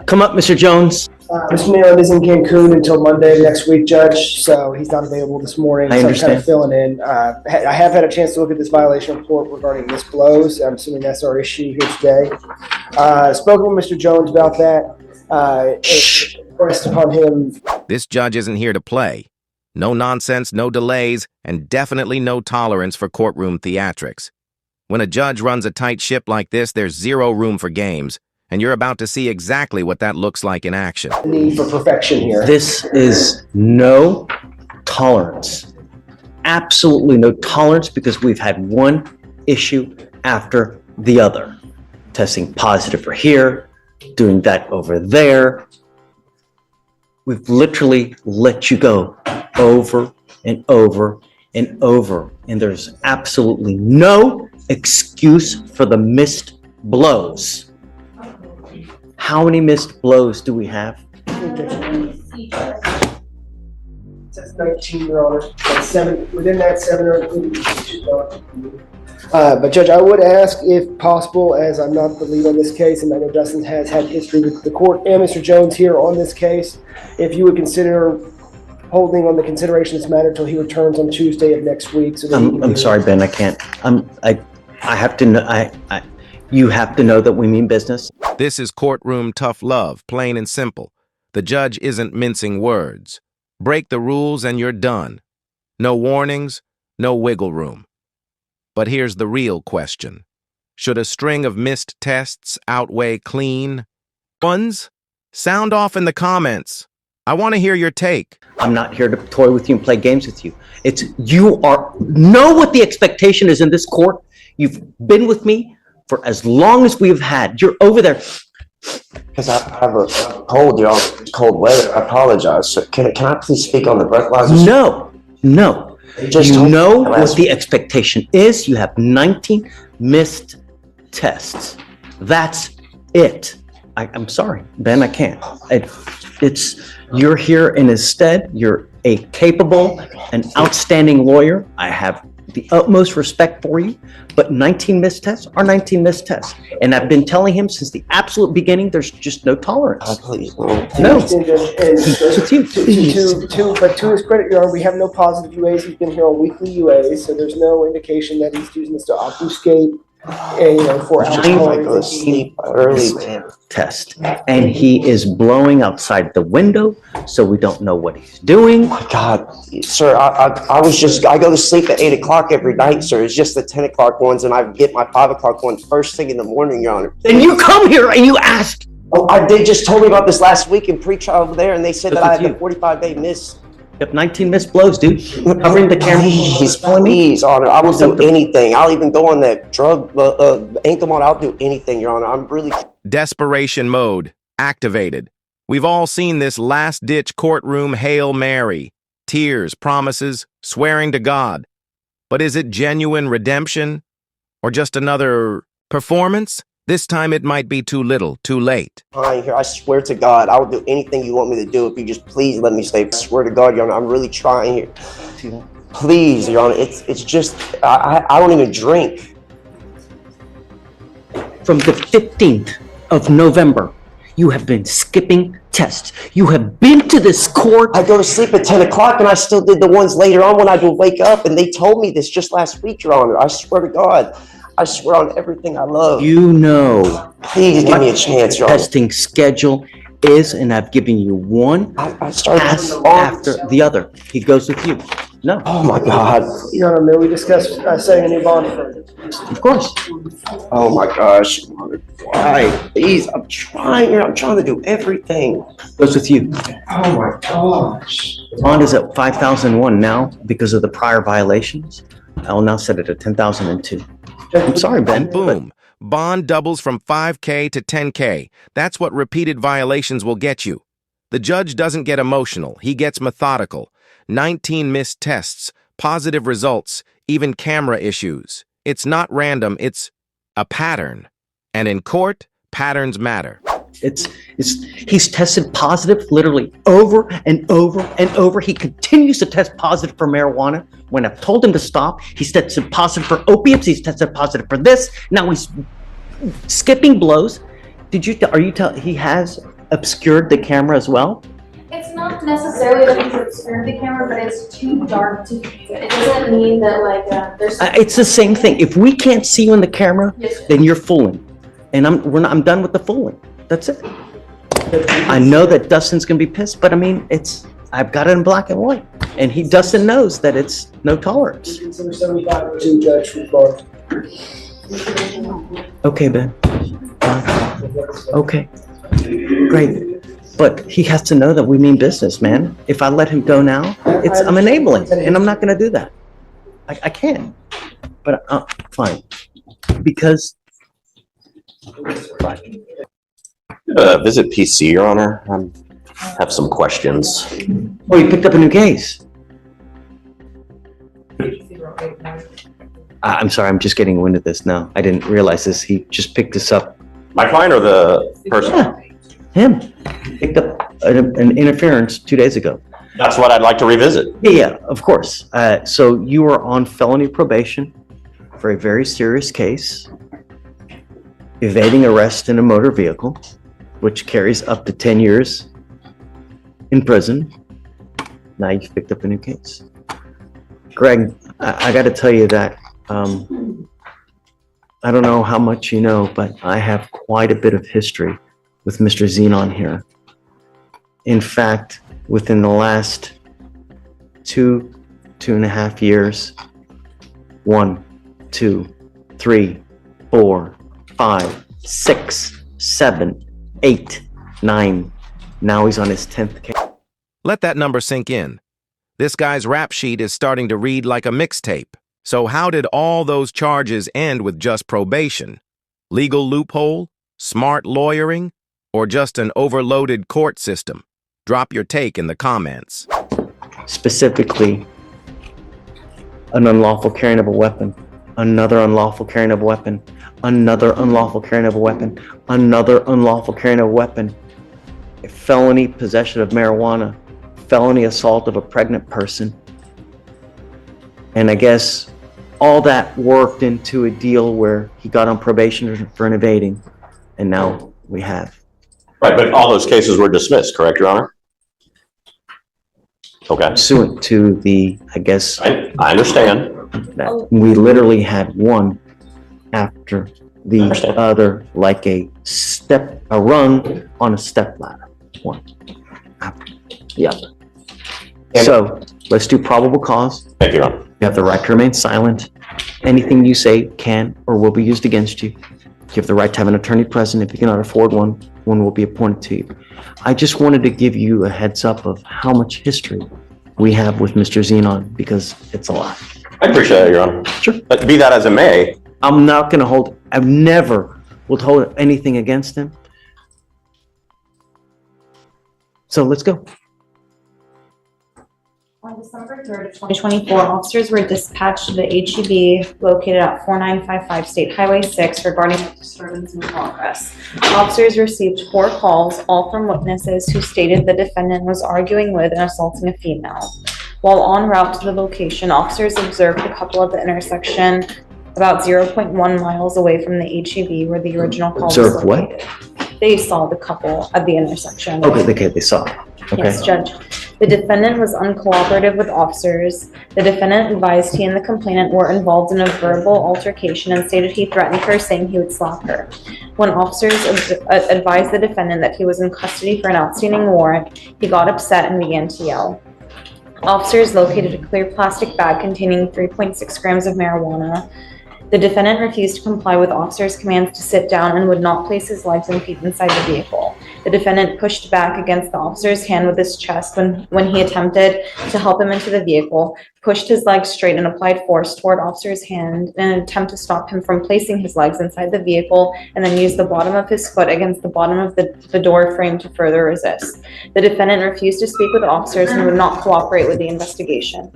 Come up, Mr. Jones. Mr. Nealon is in Cancun until Monday next week, Judge, so he's not available this morning. I so understand. I'm kind of filling in. I have had a chance to look at this violation report regarding missed blows. I'm assuming that's our issue here today. Spoken with Mr. Jones about that. Pressed upon him. This judge isn't here to play. No nonsense, no delays, and definitely no tolerance for courtroom theatrics. When a judge runs a tight ship like this, there's zero room for games. And you're about to see exactly what that looks like in action. Need for perfection here. This is no tolerance. Absolutely no tolerance, because we've had one issue after the other. Testing positive for here, doing that over there. We've literally let you go over and over and over. And there's absolutely no excuse for the missed blows. How many missed blows do we have? It says 19, Your Honor. That's 7. Within that 7 are included. But Judge, I would ask, if possible, as I'm not the lead on this case, and I know Dustin has had history with the court and Mr. Jones here on this case, if you would consider holding on the consideration of this matter until he returns on Tuesday of next week. So I'm sorry, Ben. I can't. I have to know. You have to know that we mean business. This is courtroom tough love, plain and simple. The judge isn't mincing words. Break the rules and you're done. No warnings, no wiggle room. But here's the real question. Should a string of missed tests outweigh clean ones? Sound off in the comments. I want to hear your take. I'm not here to toy with you and play games with you. Know what the expectation is in this court. You've been with me for as long as we've had. You're over there. Because I have a cold, y'all. Cold weather. I apologize. So can I please speak on the breathalyzer? No. You know what the expectation is. You have 19 missed tests. That's it. I'm sorry, Ben, I can't. You're here in his stead. You're a capable and outstanding lawyer. I have the utmost respect for you, but 19 missed tests are 19 missed tests. And I've been telling him since the absolute beginning, there's just no tolerance. Please. No. But to his credit, Your Honor, we have no positive UAs. He's been here on weekly UAs, so there's no indication that he's using this to obfuscate. For I go to sleep early, man. Test, and he is blowing outside the window, so we don't know what he's doing. Oh my God, sir, I go to sleep at 8 o'clock every night, sir. It's just the 10 o'clock ones, and I get my 5 o'clock one first thing in the morning, Your Honor. Then you come here and you ask. Oh, they just told me about this last week in pre-trial over there, and they said that I had a 45-day miss. You have 19 missed blows, dude. Covering the camera. Please, Honor. I will do anything. I'll even go on that drug ankle mode. I'll do anything, Your Honor. I'm really... Desperation mode activated. We've all seen this last-ditch courtroom Hail Mary. Tears, promises, swearing to God. But is it genuine redemption? Or just another performance? This time it might be too little, too late. Here, I swear to God, I will do anything you want me to do if you just please let me stay. I swear to God, Your Honor, I'm really trying here. Please, Your Honor, it's just, I don't even drink. From the 15th of November, you have been skipping tests. You have been to this court. I go to sleep at 10 o'clock and I still did the ones later on when I would wake up, and they told me this just last week, Your Honor. I swear to God. I swear on everything I love. You know. Please give me a chance, Your Honor. Testing schedule is, and I've given you one pass after the other. He goes with you. No. Oh my God. Your Honor, may we discuss setting a new bond further? Of course. Oh my gosh. Why? Please, I'm trying here. I'm trying to do everything. Goes with you. Oh my gosh. Bond is at 5,001 now because of the prior violations. I will now set it at 10,002. I'm sorry, Ben. Boom. Bond doubles from 5K to 10K. That's what repeated violations will get you. The judge doesn't get emotional. He gets methodical. 19 missed tests, positive results, even camera issues. It's not random. It's a pattern. And in court, patterns matter. He's tested positive literally over and over and over. He continues to test positive for marijuana. When I've told him to stop, he's tested positive for opiates. He's tested positive for this. Now he's skipping blows. He has obscured the camera as well? It's not necessarily that it's obscured the camera, but it's too dark to view. It doesn't mean that there's. It's the same thing. If we can't see you in the camera, Yes, sir. then you're fooling. And I'm done with the fooling. That's it. I know that Dustin's gonna be pissed, but I mean, I've got it in black and white. And Dustin knows that it's no tolerance. Consider 75 to Judge Barr. Okay, Ben. Okay. Great. But he has to know that we mean business, man. If I let him go now, I'm enabling, and I'm not gonna do that. I can't. But fine. Because Visit PC, Your Honor. I have some questions. oh, you picked up a new case. I'm sorry, I'm just getting wind of this now. I didn't realize this. He just picked this up. My client or the person? Yeah, him. Picked up an interference 2 days ago. That's what I'd like to revisit. Yeah, of course. So you were on felony probation for a very serious case, evading arrest in a motor vehicle, which carries up to 10 years in prison. Now you've picked up a new case. Greg, I got to tell you that I don't know how much you know, but I have quite a bit of history with Mr. Zenon here. In fact, within the last 2.5 years, 1, 2, 3, 4, 5, 6, 7, 8, 9. Now he's on his 10th case. Let that number sink in. This guy's rap sheet is starting to read like a mixtape. So how did all those charges end with just probation? Legal loophole? Smart lawyering? Or just an overloaded court system? Drop your take in the comments. Specifically, an unlawful carrying of a weapon, another unlawful carrying of a weapon, another unlawful carrying of a weapon, another unlawful carrying of a weapon, a felony possession of marijuana, felony assault of a pregnant person. And I guess all that worked into a deal where he got on probation for an evading, and now we have. Right, but all those cases were dismissed, correct, Your Honor? Okay. Pursuant to the, I guess, I understand. that we literally had one after the Understand. other, like a rung on a step ladder. One after the other. And- So let's do probable cause. Thank you, Your Honor. You have the right to remain silent. Anything you say can or will be used against you. You have the right to have an attorney present. If you cannot afford one, one will be appointed to you. I just wanted to give you a heads up of how much history we have with Mr. Zenon, because it's a lot. I appreciate it, Your Honor. Sure. But be that as it may, I'm not going to hold, I've never will hold anything against him. So let's go. On December 3rd of 2024, officers were dispatched to the HEB located at 4955 State Highway 6 regarding a disturbance in progress. Officers received 4 calls, all from witnesses who stated the defendant was arguing with and assaulting a female. While en route to the location, officers observed the couple at the intersection about 0.1 miles away from the HEB where the original call was Observed what? located. They saw the couple at the intersection. Okay, they saw. Okay. Yes, Judge. The defendant was uncooperative with officers. The defendant advised he and the complainant were involved in a verbal altercation and stated he threatened her, saying he would slap her. When officers advised the defendant that he was in custody for an outstanding warrant, he got upset and began to yell. Officers located a clear plastic bag containing 3.6 grams of marijuana. The defendant refused to comply with officers' commands to sit down and would not place his legs and feet inside the vehicle. The defendant pushed back against the officer's hand with his chest when he attempted to help him into the vehicle, pushed his legs straight and applied force toward officer's hand in an attempt to stop him from placing his legs inside the vehicle, and then used the bottom of his foot against the bottom of the door frame to further resist. The defendant refused to speak with officers and would not cooperate with the investigation.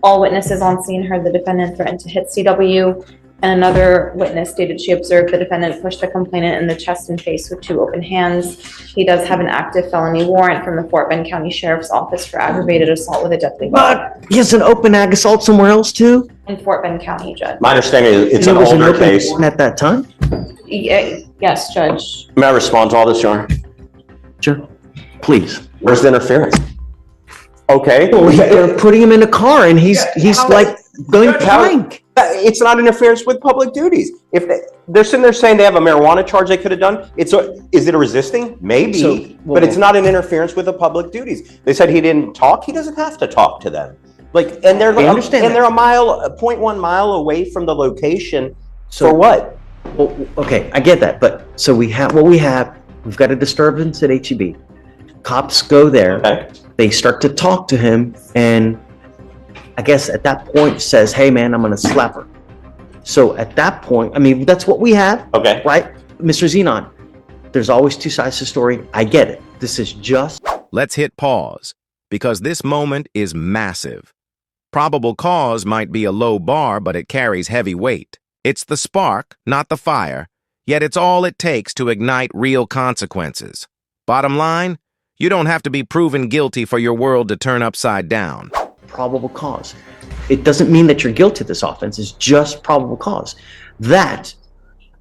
All witnesses on scene heard the defendant threaten to hit CW, and another witness stated she observed the defendant push the complainant in the chest and face with 2 open hands. He does have an active felony warrant from the Fort Bend County Sheriff's Office for aggravated assault with a deadly weapon. But he has an open ag assault somewhere else too? In Fort Bend County, Judge. my understanding is it's And an there was older open case. warrant at that time? Yes, Judge. May I respond to all this, Your Honor? Sure. Please. Where's the interference? Okay. They're putting him in a car and he's like going blank. It's not interference with public duties. If they're sitting there saying they have a marijuana charge they could have done, is it a resisting? Maybe, but it's not an interference with the public duties. They said he didn't talk. He doesn't have to talk to them. And they're I understand and they're a 0.1 mile away from the location. So for what? Well, okay, I get that, but so we have what we have. We've got a disturbance at HEB. Cops go there. Okay. They start to talk to him, and I guess at that point says, "Hey, man, I'm gonna slap her." So at that point, I mean, that's what we have. Okay. Right, Mr. Zenon. There's always two sides to the story. I get it. This is just. Let's hit pause, because this moment is massive. Probable cause might be a low bar, but it carries heavy weight. It's the spark, not the fire, yet it's all it takes to ignite real consequences. Bottom line, you don't have to be proven guilty for your world to turn upside down. Probable cause. It doesn't mean that you're guilty of this offense. It's just probable cause. That,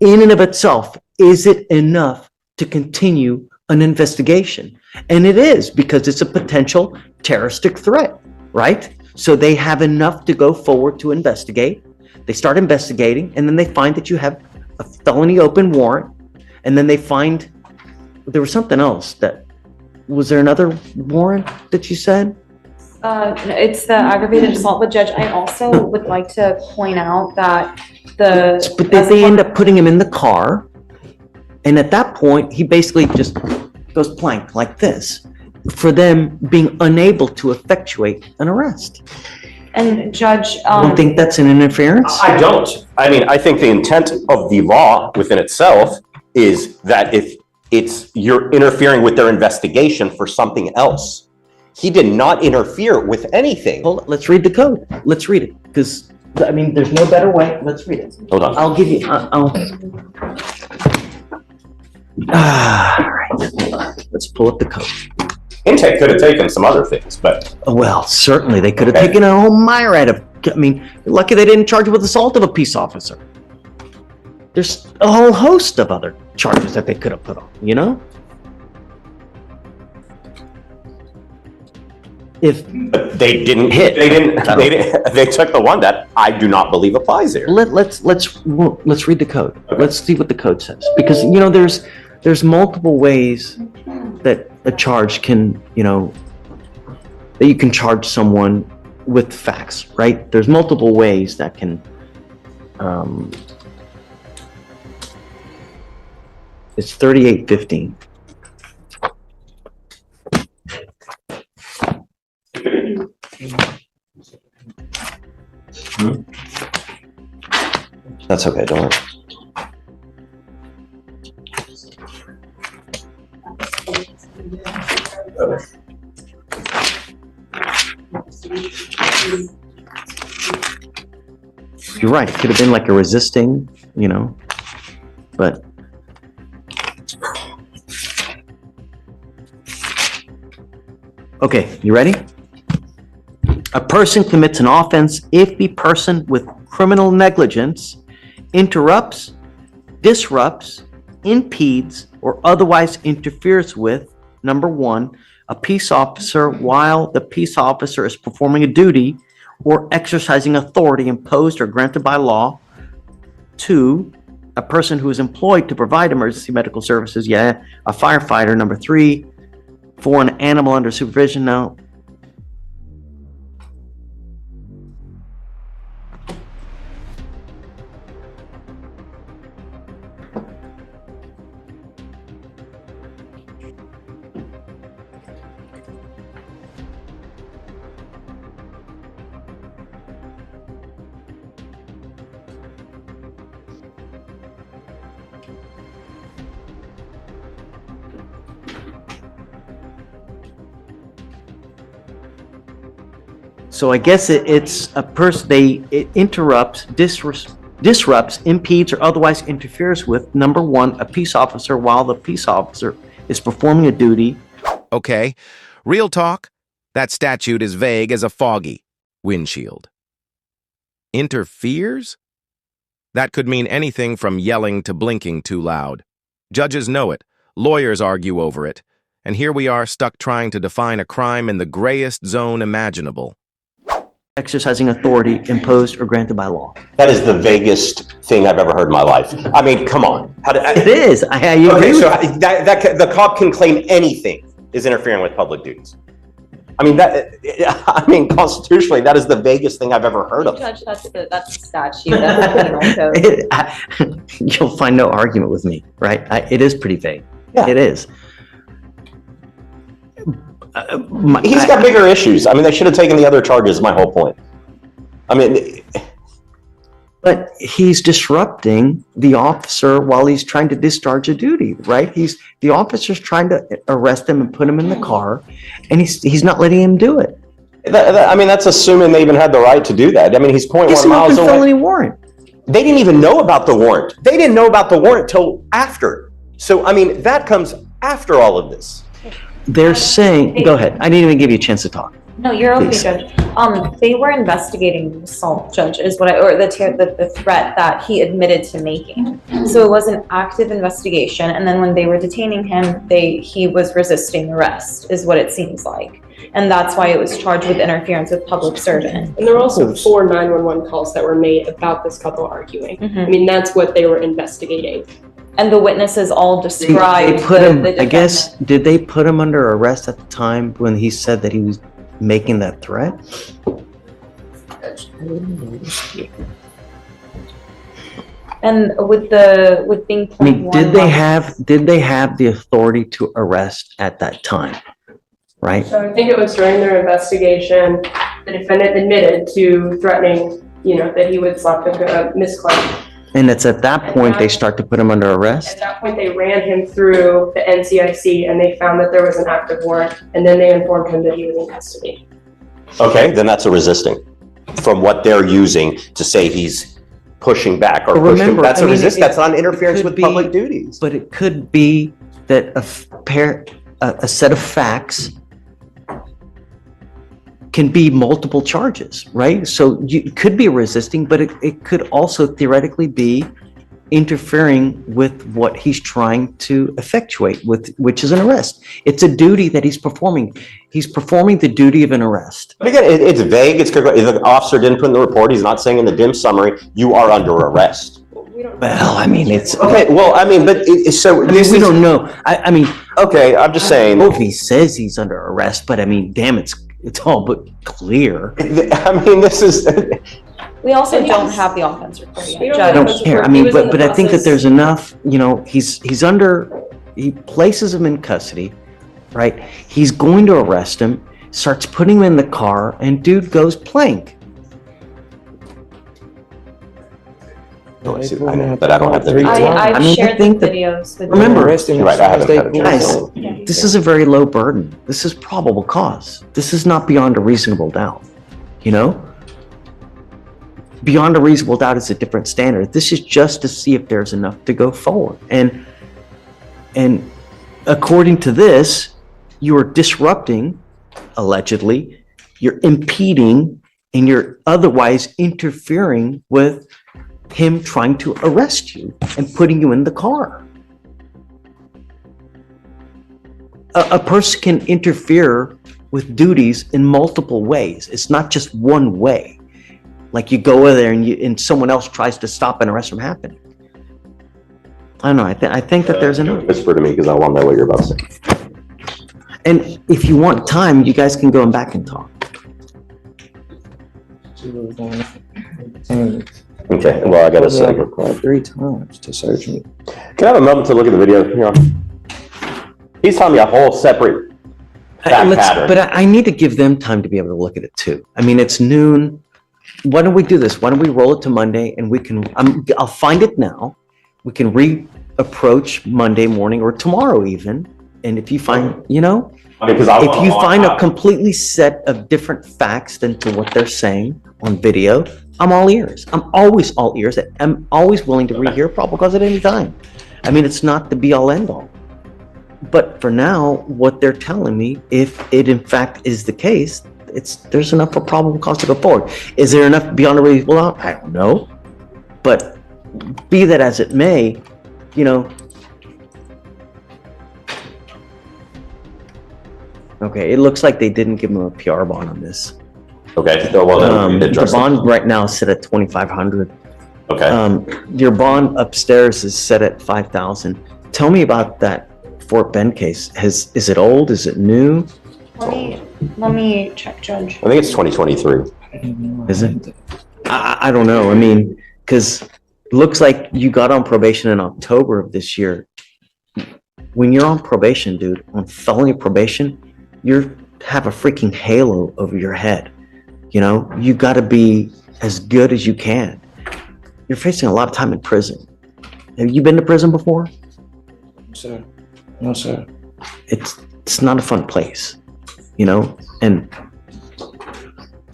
in and of itself, is it enough to continue an investigation? And it is, because it's a potential terroristic threat, right? So they have enough to go forward to investigate. They start investigating, and then they find that you have a felony open warrant, and then they find there was something else that. Was there another warrant that you said? It's the aggravated assault, but Judge, I also would like to point out that But they end up putting him in the car, and at that point, he basically just goes blank like this, for them being unable to effectuate an arrest. And Judge, You don't think that's an interference? I don't. I mean, I think the intent of the law within itself is that if you're interfering with their investigation for something else. He did not interfere with anything. Hold on, let's read the code. Let's read it, because, I mean, there's no better way. Let's read it. Hold on. I'll give you, all right. Let's pull up the code. Intake could have taken some other things, but Well, certainly, they could have taken a whole myriad of, I mean, you're lucky they didn't charge you with assault of a peace officer. There's a whole host of other charges that they could have put on, you know? but they didn't Hit. They took the one that I do not believe applies here. Let's read the code. Okay. Let's see what the code says, because you know there's multiple ways that a charge can, you know, that you can charge someone with facts, right? There's multiple ways that can. It's 3815. That's okay, don't worry. You're right. It could have been like a resisting, you know, but. Okay, you ready? A person commits an offense if the person with criminal negligence interrupts, disrupts, impedes, or otherwise interferes with, number one, a peace officer while the peace officer is performing a duty or exercising authority imposed or granted by law. Two, a person who is employed to provide emergency medical services, a firefighter. Number three, for an animal under supervision. Now, so I guess it's a person, it interrupts, disrupts, impedes, or otherwise interferes with, number one, a peace officer while the peace officer is performing a duty. Okay, real talk, that statute is vague as a foggy windshield. Interferes? That could mean anything from yelling to blinking too loud. Judges know it, lawyers argue over it, And here we are stuck trying to define a crime in the grayest zone imaginable. Exercising authority imposed or granted by law. That is the vaguest thing I've ever heard in my life. I mean, come on. It is. I agree Okay, with so you. the cop can claim anything is interfering with public duties. I mean, constitutionally, that is the vaguest thing I've ever heard of. Judge, that's the statute, that's the penal code. You'll find no argument with me, right? It is pretty vague. Yeah. It is. He's got bigger issues. I mean, they should have taken the other charges, my whole point. I mean... But he's disrupting the officer while he's trying to discharge a duty, right? The officer's trying to arrest him and put him in the car, and he's not letting him do it. I mean, that's assuming they even had the right to do that. I mean, he's 0.1 It's an miles open away. felony warrant. They didn't even know about the warrant. They didn't know about the warrant till after. So, I mean, that comes after all of this. They're saying, go ahead. I didn't even give you a chance to talk. No, you're okay, Please. Judge. They were investigating the assault, Judge, is what or the threat that he admitted to making. So it was an active investigation, and then when they were detaining him, he was resisting arrest, is what it seems like. And that's why it was charged with interference with public servant. And there were also 4 911 calls that were made about this couple arguing. I mean, that's what they were investigating. And the witnesses all They described put him, the I guess, did they put him under arrest at the time when he said that he was making that threat? And with being I mean, 0.1 did they have the authority to arrest at that time? Right? So I think it was during their investigation, the defendant admitted to threatening, that he would slap Miss Clark. And it's at that point they start to put him under At arrest? that point, they ran him through the NCIC and they found that there was an active warrant, and then they informed him that he was in custody. Okay, then that's a resisting from what they're using to say he's pushing back or But pushing. remember, That's I a mean, resist. it That's not interference could with be- public duties. But it could be that a set of facts can be multiple charges, right? So it could be resisting, but it could also theoretically be interfering with what he's trying to effectuate, which is an arrest. It's a duty that he's performing. He's performing the duty of an arrest. But again, it's vague. If the officer didn't put in the report, he's not saying in the dim summary, you are under arrest. We don't. Well, I mean, it's Okay, well, I mean, but so this we is, don't know. I mean, okay, I'm just saying. if he says he's under arrest, but I mean, damn, it's all but clear. I mean, this is, We also don't have the offense report We yet, don't I have Judge. don't He care. I mean, was in but the I think that process. there's enough, he places him in custody, right? He's going to arrest him, starts putting him in the car, and dude goes plank. I know, but I don't have the I I've mean, I shared the think that- videos with Remember, You're right, I haven't had a chance. Guys, this is a very low burden. This is probable cause. This is not beyond a reasonable doubt, Beyond a reasonable doubt is a different standard. This is just to see if there's enough to go forward. And according to this, you are disrupting, allegedly, you're impeding, and you're otherwise interfering with him trying to arrest you and putting you in the car. A person can interfere with duties in multiple ways. It's not just one way. Like you go over there and someone else tries to stop an arrest from happening. I don't know. I think that there's enough. Whisper to me because I want to know what you're about to say. And if you want time, you guys can go back and talk. Okay, well, I gotta say. Required 3 times to search me. Can I have a moment to look at the video here? He's telling me a whole separate fact pattern. But I need to give them time to be able to look at it too. I mean, it's noon. Why don't we do this? Why don't we roll it to Monday and we can, I'll find it now. We can reapproach Monday morning or tomorrow even. And if you find, Because I if want you to find a out. completely set of different facts than to what they're saying on video, I'm all ears. I'm always all ears. I'm always willing to rehear probable cause at any time. I mean, it's not the be all end all. But for now, what they're telling me, if it in fact is the case, there's enough for probable cause to go forward. Is there enough beyond a reasonable doubt? I don't know. But be that as it may, Okay, it looks like they didn't give him a PR bond on this. Okay, so, well, then we The address it. bond right now is set at 2,500. Okay, Your bond upstairs is set at 5,000. Tell me about that Fort Bend case. Is it old? Is it new? Let me check, Judge. I think it's 2023. Is it? I don't know. I mean, because looks like you got on probation in October of this year. When you're on probation, dude, on felony probation, you have a freaking halo over your head. You know, you got to be as good as you can. You're facing a lot of time in prison. Have you been to prison before? Sir. No, sir. It's not a fun place, you know? And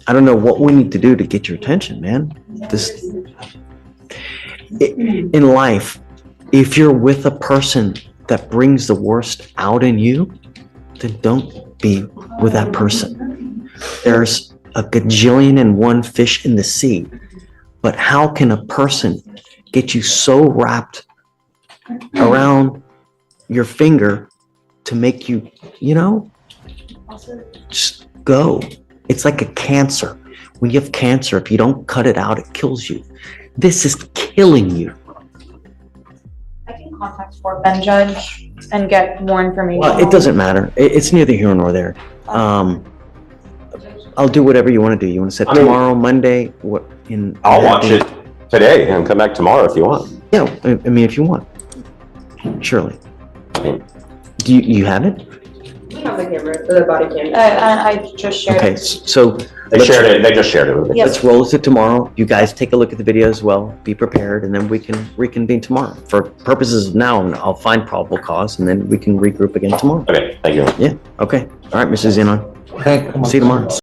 I don't know what we need to do to get your attention, man. In life, if you're with a person that brings the worst out in you, then don't be with that person. There's a gajillion and one fish in the sea, but how can a person get you so wrapped around your finger to make you, you know, just go. It's like a cancer. When you have cancer, if you don't cut it out, it kills you. This is killing you. I can contact Fort Bend Judge and get more information. Well, it doesn't matter. It's neither here nor there. I'll do whatever you want to do. You want to set tomorrow, Monday? What? I'll watch it today and come back tomorrow if you want. Yeah, I mean, if you want. Surely. Do you have it? We have the camera, the body camera. I just shared Okay, it. so They shared it. They just shared it with me. Yes. let's roll it to tomorrow. You guys take a look at the video as well. Be prepared, and then we can reconvene tomorrow. For purposes of now, I'll find probable cause, and then we can regroup again tomorrow. Okay, thank you. Yeah. Okay. All right, Mrs. Zenon. Okay, come on. See you tomorrow.